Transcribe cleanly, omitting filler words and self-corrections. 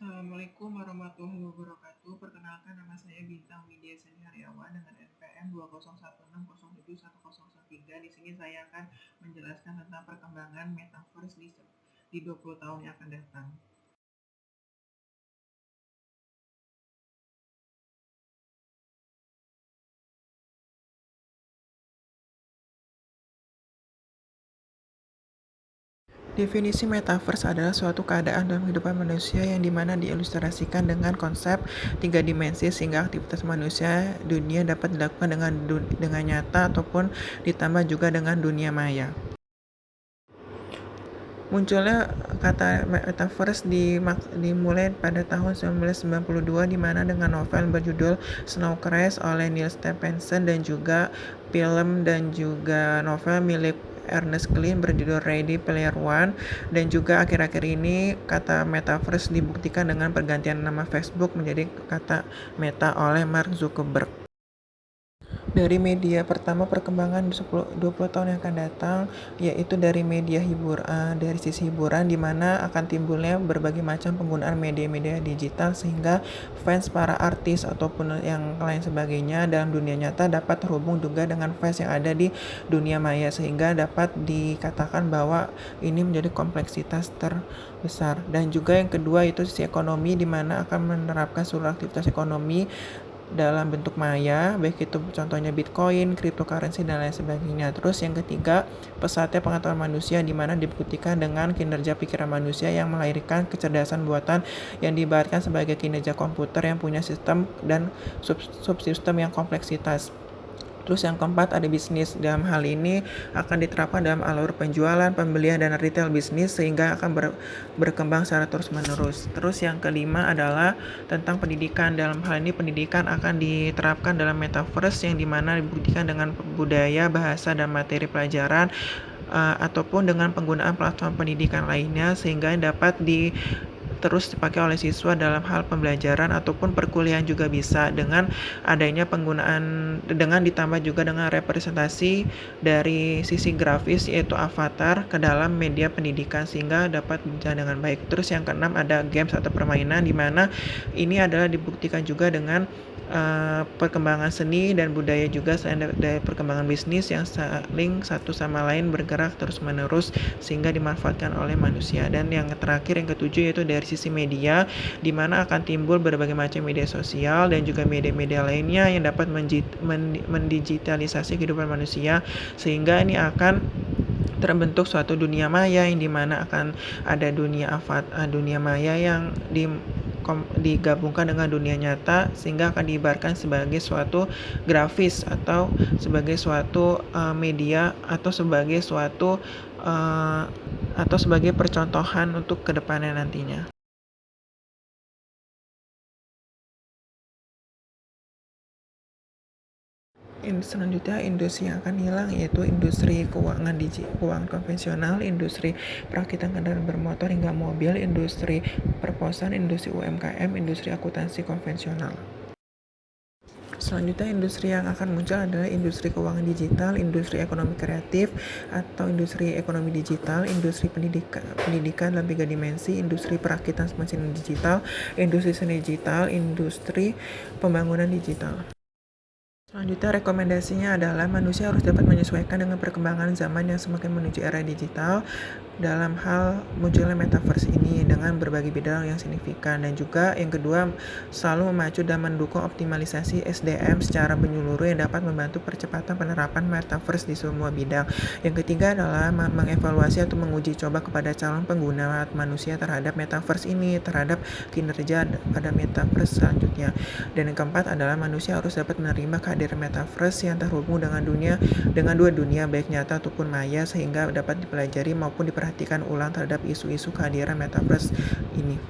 Assalamualaikum warahmatullahi wabarakatuh. Perkenalkan, nama saya Bintang Widya Seni Haryawan dengan NPM 2016071013. Di sini saya akan menjelaskan tentang perkembangan metaverse di 20 tahun yang akan datang. Definisi metaverse adalah suatu keadaan dalam kehidupan manusia yang dimana diilustrasikan dengan konsep 3 dimensi sehingga aktivitas manusia dunia dapat dilakukan dengan nyata ataupun ditambah juga dengan dunia maya. Munculnya kata metaverse dimulai pada tahun 1992 di mana dengan novel berjudul Snow Crash oleh Neil Stephenson dan juga film dan juga novel milik Ernest Cline berjudul Ready Player One, dan juga akhir-akhir ini kata metaverse dibuktikan dengan pergantian nama Facebook menjadi kata Meta oleh Mark Zuckerberg. Dari media pertama perkembangan 20 tahun yang akan datang, yaitu dari dari sisi hiburan di mana akan timbulnya berbagai macam penggunaan media-media digital sehingga fans para artis ataupun yang lain sebagainya dalam dunia nyata dapat terhubung juga dengan fans yang ada di dunia maya sehingga dapat dikatakan bahwa ini menjadi kompleksitas terbesar. Dan juga yang kedua itu sisi ekonomi di mana akan menerapkan seluruh aktivitas ekonomi dalam bentuk maya, baik itu contohnya Bitcoin, cryptocurrency, dan lain sebagainya. Terus yang ketiga, pesatnya pengetahuan manusia di mana dibuktikan dengan kinerja pikiran manusia yang melahirkan kecerdasan buatan yang diibaratkan sebagai kinerja komputer yang punya sistem dan subsistem yang kompleksitas. Terus yang keempat ada bisnis. Dalam hal ini akan diterapkan dalam alur penjualan, pembelian, dan retail bisnis sehingga akan berkembang secara terus-menerus. Terus yang kelima adalah tentang pendidikan. Dalam hal ini pendidikan akan diterapkan dalam metaverse yang dimana dibuktikan dengan budaya, bahasa, dan materi pelajaran ataupun dengan penggunaan platform pendidikan lainnya sehingga dapat terus dipakai oleh siswa dalam hal pembelajaran ataupun perkuliahan juga bisa dengan adanya dengan ditambah juga dengan representasi dari sisi grafis yaitu avatar ke dalam media pendidikan sehingga dapat berjalan dengan baik. Terus yang keenam ada games atau permainan di mana ini adalah dibuktikan juga dengan perkembangan seni dan budaya juga selain dari perkembangan bisnis yang saling satu sama lain bergerak terus-menerus sehingga dimanfaatkan oleh manusia. Dan yang terakhir yang ketujuh yaitu dari sisi media di mana akan timbul berbagai macam media sosial dan juga media-media lainnya yang dapat mendigitalisasi kehidupan manusia sehingga ini akan terbentuk suatu dunia maya yang dimana akan ada dunia maya yang digabungkan dengan dunia nyata sehingga akan diibaratkan sebagai suatu grafis atau sebagai suatu media atau sebagai percontohan untuk kedepannya nantinya. Selanjutnya industri yang akan hilang yaitu industri keuangan konvensional, industri perakitan kendaraan bermotor hingga mobil, industri perposan, industri UMKM, industri akuntansi konvensional. Selanjutnya industri yang akan muncul adalah industri keuangan digital, industri ekonomi kreatif atau industri ekonomi digital, industri pendidikan dalam 3 dimensi, industri perakitan mesin digital, industri seni digital, industri pembangunan digital. Selanjutnya rekomendasinya adalah manusia harus dapat menyesuaikan dengan perkembangan zaman yang semakin menuju era digital dalam hal munculnya metaverse ini dengan berbagai bidang yang signifikan. Dan juga yang kedua selalu memacu dan mendukung optimalisasi SDM secara menyeluruh yang dapat membantu percepatan penerapan metaverse di semua bidang. Yang ketiga adalah mengevaluasi atau menguji coba kepada calon pengguna manusia terhadap metaverse ini, terhadap kinerja pada metaverse selanjutnya. Dan yang keempat adalah manusia harus dapat menerima kehadiran metaverse yang terhubung dengan dua dunia baik nyata ataupun maya sehingga dapat dipelajari maupun diperhatikan ulang terhadap isu-isu kehadiran metaverse ini.